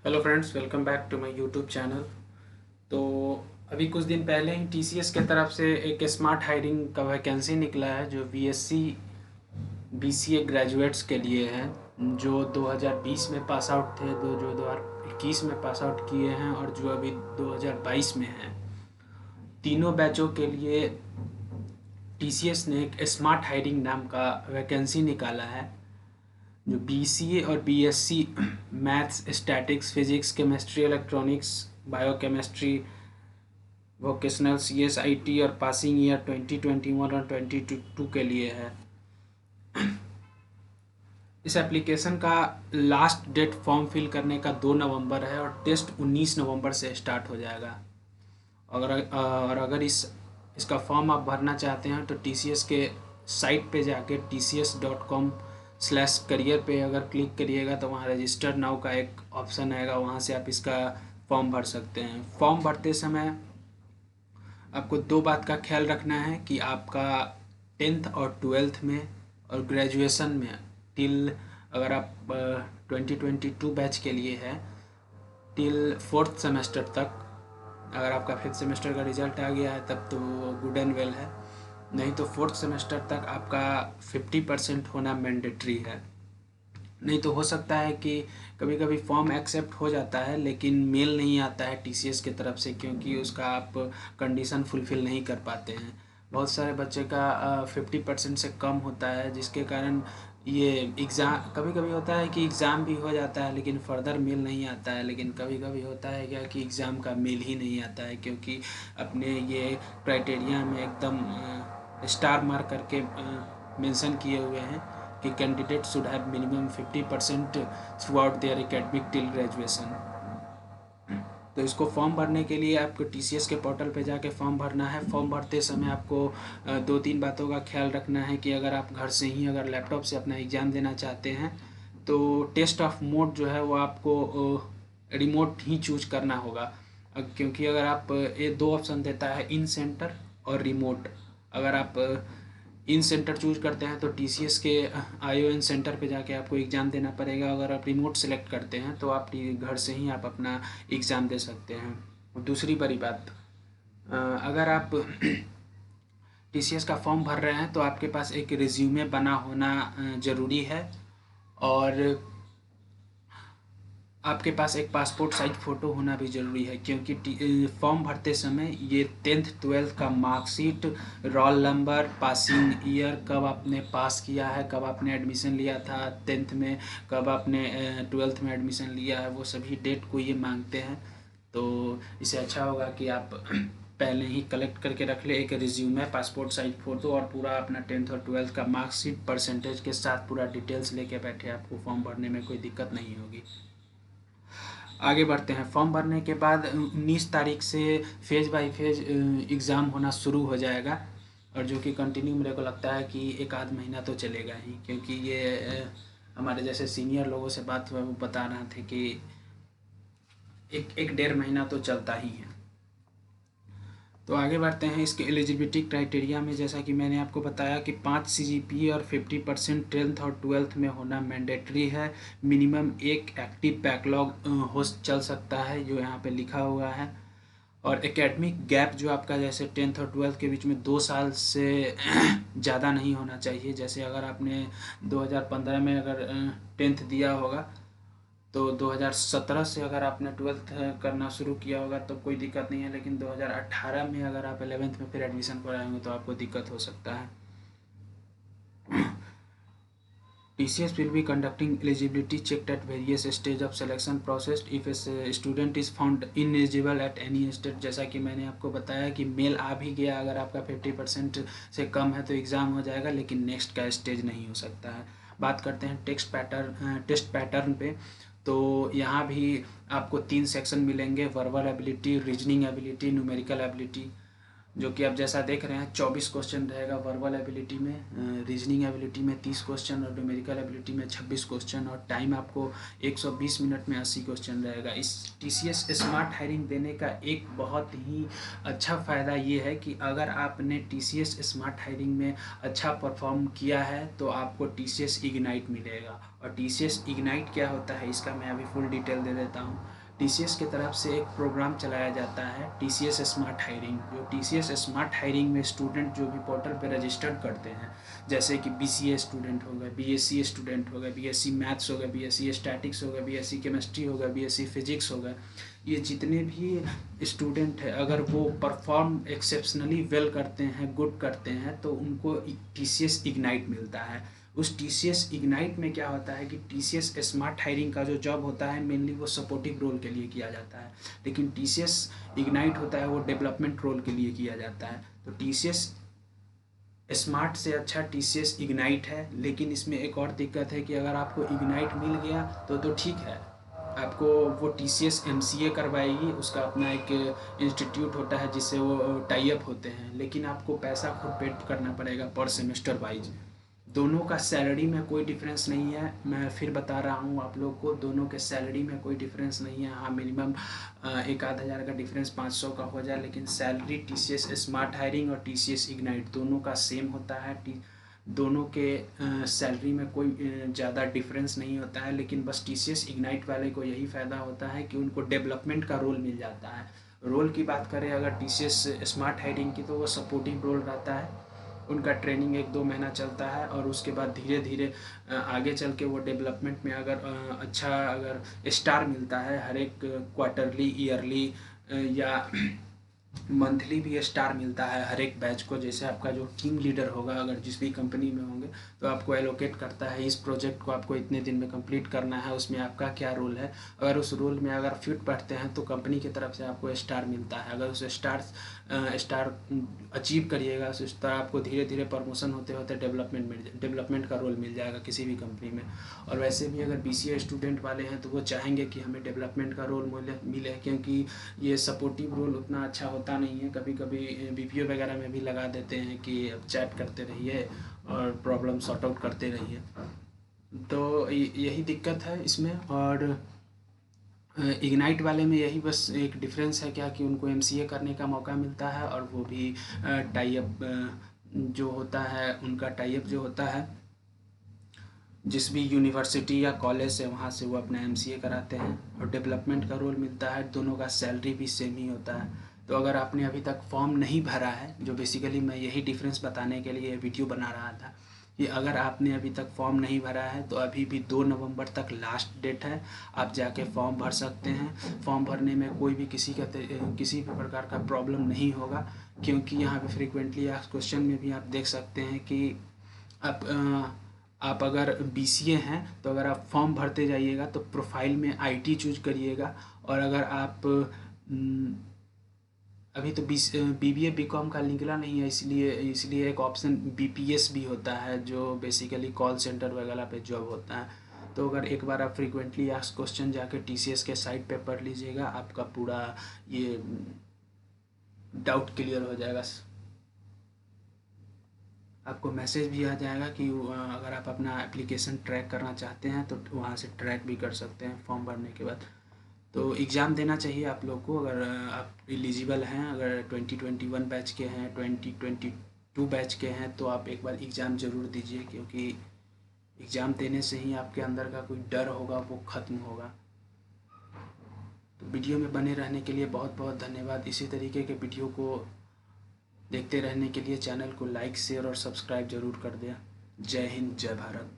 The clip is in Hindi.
Hello friends, welcome back to my YouTube channel. तो अभी कुछ दिन पहले ही टीसीएस के तरफ से एक स्मार्ट हायरिंग का वैकेंसी निकला है जो बीएससी बीसीए ग्रेजुएट्स के लिए है, जो 2020 में पास आउट थे, जो 2021 में पास आउट किए हैं और जो अभी 2022 में हैं। तीनों बैचों के लिए टीसीएस ने एक स्मार्ट हायरिंग नाम का वैकेंसी निकाला है, जो बीसीए और BSc maths, statics, physics, chemistry, electronics, biochemistry, vocational, CSIT और पासिंग ईयर 2021 और 2022 के लिए है। इस एप्लीकेशन का लास्ट डेट फॉर्म फिल करने का 2 नवंबर है और टेस्ट 19 नवंबर से स्टार्ट हो जाएगा। और अगर इसका फॉर्म आप भरना चाहते हैं तो टीसीएस के साइट पे जाके tcs.com/करियर पे अगर क्लिक करिएगा तो वहाँ रजिस्टर नाउ का एक ऑप्शन आएगा, वहाँ से आप इसका फॉर्म भर सकते हैं। फॉर्म भरते समय आपको दो बात का ख्याल रखना है कि आपका 10th और 12th में और ग्रेजुएशन में टिल, अगर आप 2022 बैच के लिए है, टिल 4th सेमेस्टर तक। अगर आपका 5th सेमेस्टर का रिजल्ट आ गया है तब तो गुड एंड वेल है, नहीं तो 4th सेमेस्टर तक आपका 50% होना मैंडेटरी है। नहीं तो हो सकता है कि कभी कभी फॉर्म एक्सेप्ट हो जाता है लेकिन मेल नहीं आता है टीसीएस की तरफ से, क्योंकि उसका आप कंडीशन फुलफ़िल नहीं कर पाते हैं। बहुत सारे बच्चे का 50% से कम होता है, जिसके कारण ये एग्ज़ाम, कभी कभी होता है कि एग्ज़ाम भी हो जाता है लेकिन फर्दर मेल नहीं आता है। लेकिन कभी कभी होता है क्या कि एग्ज़ाम का मेल ही नहीं आता है, क्योंकि अपने ये क्राइटेरिया में एकदम स्टार मार्क करके मेंशन किए हुए हैं कि candidate should have minimum 50% throughout their academic till graduation. तो इसको फॉर्म भरने के लिए आपको टीसीएस के पोर्टल पे जाके फॉर्म भरना है। फॉर्म भरते समय आपको दो तीन बातों का ख्याल रखना है कि अगर आप घर से ही, अगर लैपटॉप से अपना एग्ज़ाम देना चाहते हैं तो टेस्ट ऑफ मोड जो है वो आपको रिमोट ही चूज करना होगा, क्योंकि अगर आप ये दो ऑप्शन देता है, इन सेंटर और रिमोट। अगर आप इन सेंटर चूज करते हैं तो टीसीएस के आईओएन सेंटर पे जाके आपको एग्ज़ाम देना पड़ेगा। अगर आप रिमोट सेलेक्ट करते हैं तो आप घर से ही आप अपना एग्ज़ाम दे सकते हैं। और दूसरी बड़ी बात, अगर आप टीसीएस का फॉर्म भर रहे हैं तो आपके पास एक रिज्यूमे बना होना ज़रूरी है, और आपके पास एक पासपोर्ट साइज फ़ोटो होना भी ज़रूरी है, क्योंकि फॉर्म भरते समय ये 10th 12th का marksheet, roll number, passing year, कब आपने पास किया है, कब आपने एडमिशन लिया था 10th में, कब आपने 12th में एडमिशन लिया है, वो सभी डेट को ये मांगते हैं। तो इससे अच्छा होगा कि आप पहले ही कलेक्ट करके रख ले एक रिज्यूमे, पासपोर्ट साइज फ़ोटो और पूरा अपना 10th और 12th का मार्कशीट परसेंटेज के साथ पूरा डिटेल्स लेके बैठे, आपको फॉर्म भरने में कोई दिक्कत नहीं होगी। आगे बढ़ते हैं। फॉर्म भरने के बाद 19 तारीख से फेज़ बाय फेज़ एग्ज़ाम होना शुरू हो जाएगा, और जो कि कंटिन्यू मेरे को लगता है कि एक आध महीना तो चलेगा ही, क्योंकि ये हमारे जैसे सीनियर लोगों से बात हुआ, वो बता रहे थे कि एक एक डेढ़ महीना तो चलता ही है। तो आगे बढ़ते हैं इसके एलिजिबिलिटी क्राइटेरिया में। जैसा कि मैंने आपको बताया कि 5 सीजीपीए और 50% 10th और 12th में होना मैंडेटरी है। मिनिमम एक एक्टिव बैकलॉग हो चल सकता है, जो यहाँ पे लिखा हुआ है। और एकेडमिक गैप जो आपका जैसे 10th और 12th के बीच में 2 साल से ज़्यादा नहीं होना चाहिए। जैसे अगर आपने 2015 में अगर 10th दिया होगा तो 2017 से अगर आपने 12th करना शुरू किया होगा तो कोई दिक्कत नहीं है, लेकिन 2018 में अगर आप 11th में फिर एडमिशन कराएंगे तो आपको दिक्कत हो सकता है। TCS will be conducting eligibility checked at various stage of selection process if a student is found ineligible at any stage। जैसा कि मैंने आपको बताया कि मेल आ भी गया, अगर आपका 50% से कम है तो एग्ज़ाम हो जाएगा, लेकिन नेक्स्ट का स्टेज नहीं हो सकता है। बात करते हैं टेस्ट पैटर्न पे। तो यहाँ भी आपको 3 सेक्शन मिलेंगे: verbal ability, reasoning ability, numerical ability. जो कि आप जैसा देख रहे हैं 24 क्वेश्चन रहेगा वर्बल एबिलिटी में, रीजनिंग एबिलिटी में 30 क्वेश्चन और न्यूमेरिकल एबिलिटी में 26 क्वेश्चन, और टाइम आपको 120 मिनट में 80 क्वेश्चन रहेगा। इस TCS स्मार्ट हायरिंग देने का एक बहुत ही अच्छा फ़ायदा ये है कि अगर आपने TCS स्मार्ट हायरिंग में अच्छा परफॉर्म किया है तो आपको TCS इग्नाइट मिलेगा। और TCS इग्नाइट क्या होता है इसका मैं अभी फुल डिटेल दे देता हूँ। TCS की तरफ से एक प्रोग्राम चलाया जाता है TCS स्मार्ट हायरिंग। जो TCS स्मार्ट हायरिंग में स्टूडेंट जो भी पोर्टल पे रजिस्टर्ड करते हैं, जैसे कि BCA स्टूडेंट हो गए, BSc स्टूडेंट हो गए, BSc मैथ्स हो गए, BSc स्टैटिक्स हो गए, BSc केमिस्ट्री हो गए, BSc फिजिक्स हो गए, ये जितने भी स्टूडेंट हैं अगर वो परफॉर्म एक्सेप्शनली वेल करते हैं, गुड करते हैं, तो उनको TCS इग्नाइट मिलता है। उस TCS इग्नाइट में क्या होता है कि TCS स्मार्ट हायरिंग का जो जॉब होता है मेनली वो सपोर्टिव रोल के लिए किया जाता है, लेकिन TCS इग्नाइट होता है वो डेवलपमेंट रोल के लिए किया जाता है। तो TCS स्मार्ट से अच्छा TCS इग्नाइट है, लेकिन इसमें एक और दिक्कत है कि अगर आपको इग्नाइट मिल गया तो ठीक है, आपको वो TCS MCA करवाएगी, उसका अपना एक इंस्टीट्यूट होता है जिससे वो टाई अप होते हैं, लेकिन आपको पैसा खुद पे करना पड़ेगा पर सेमेस्टर वाइज। दोनों का सैलरी में कोई डिफरेंस नहीं है, मैं फिर बता रहा हूँ आप लोग को, दोनों के सैलरी में कोई डिफरेंस नहीं है। हाँ, मिनिमम एक आध हज़ार का डिफरेंस 500 का हो जाए, लेकिन सैलरी TCS स्मार्ट हायरिंग और TCS इग्नाइट दोनों का सेम होता है। दोनों के सैलरी में कोई ज़्यादा डिफरेंस नहीं होता है, लेकिन बस TCS इग्नाइट वाले को यही फ़ायदा होता है कि उनको डेवलपमेंट का रोल मिल जाता है। रोल की बात करें अगर TCS स्मार्ट हायरिंग की, तो वो सपोर्टिव रोल रहता है। उनका ट्रेनिंग 1-2 महीना चलता है और उसके बाद धीरे धीरे आगे चल के वो डेवलपमेंट में अगर अच्छा अगर स्टार मिलता है, हर एक क्वार्टरली, ईयरली या मंथली भी स्टार मिलता है हर एक बैच को। जैसे आपका जो टीम लीडर होगा अगर जिस भी कंपनी में होंगे, तो आपको एलोकेट करता है इस प्रोजेक्ट को आपको इतने दिन में कंप्लीट करना है, उसमें आपका क्या रोल है। अगर उस रोल में अगर फिट बैठते हैं तो कंपनी की तरफ से आपको स्टार मिलता है। अगर उस स्टार अचीव करिएगा उस तरह आपको धीरे धीरे प्रमोशन होते होते डेवलपमेंट का रोल मिल जाएगा किसी भी कंपनी में। और वैसे भी अगर BCA स्टूडेंट वाले हैं तो वो चाहेंगे कि हमें डेवलपमेंट का रोल मिले, क्योंकि ये सपोर्टिव रोल उतना अच्छा होता नहीं है। कभी कभी BPO वगैरह में भी लगा देते हैं कि अब चैट करते रहिए और प्रॉब्लम सॉर्ट आउट करते रहिए, तो यही दिक्कत है इसमें। और इग्नाइट वाले में यही बस एक डिफरेंस है क्या कि उनको MCA करने का मौका मिलता है, और वो भी टाई अप जो होता है, उनका टाई अप जो होता है जिस भी यूनिवर्सिटी या कॉलेज से, वहाँ से वो अपना MCA कराते हैं, और डेवलपमेंट का रोल मिलता है। दोनों का सैलरी भी सेम ही होता है। तो अगर आपने अभी तक फॉर्म नहीं भरा है, जो बेसिकली मैं यही डिफरेंस बताने के लिए वीडियो बना रहा था, कि अगर आपने अभी तक फॉर्म नहीं भरा है तो अभी भी 2 नवंबर तक लास्ट डेट है, आप जाके फॉर्म भर सकते हैं। फॉर्म भरने में कोई भी किसी भी प्रकार का प्रॉब्लम नहीं होगा, क्योंकि यहाँ पे फ्रिक्वेंटली आप क्वेश्चन में भी आप देख सकते हैं कि आप आप अगर BCA हैं तो अगर आप फॉर्म भरते जाइएगा तो प्रोफाइल में IT चूज करिएगा, और अगर आप अभी तो BBA BCom का निकला नहीं है, इसलिए एक ऑप्शन BPS भी होता है जो बेसिकली कॉल सेंटर वगैरह पे जॉब होता है। तो अगर एक बार आप फ्रीक्वेंटली आस्क्ड क्वेश्चन जाके TCS के साइट पे पढ़ लीजिएगा, आपका पूरा ये डाउट क्लियर हो जाएगा। आपको मैसेज भी आ जाएगा कि अगर आप अपना एप्लीकेशन ट्रैक करना चाहते हैं तो वहाँ से ट्रैक भी कर सकते हैं फॉर्म भरने के बाद। तो एग्ज़ाम देना चाहिए आप लोग को, अगर आप एलिजिबल हैं, अगर 2021 बैच के हैं, 2022 बैच के हैं, तो आप एक बार एग्ज़ाम ज़रूर दीजिए, क्योंकि एग्ज़ाम देने से ही आपके अंदर का कोई डर होगा वो ख़त्म होगा। तो वीडियो में बने रहने के लिए बहुत बहुत धन्यवाद। इसी तरीके के वीडियो को देखते रहने के लिए चैनल को लाइक, शेयर और सब्सक्राइब ज़रूर कर दें। जय हिंद, जय भारत।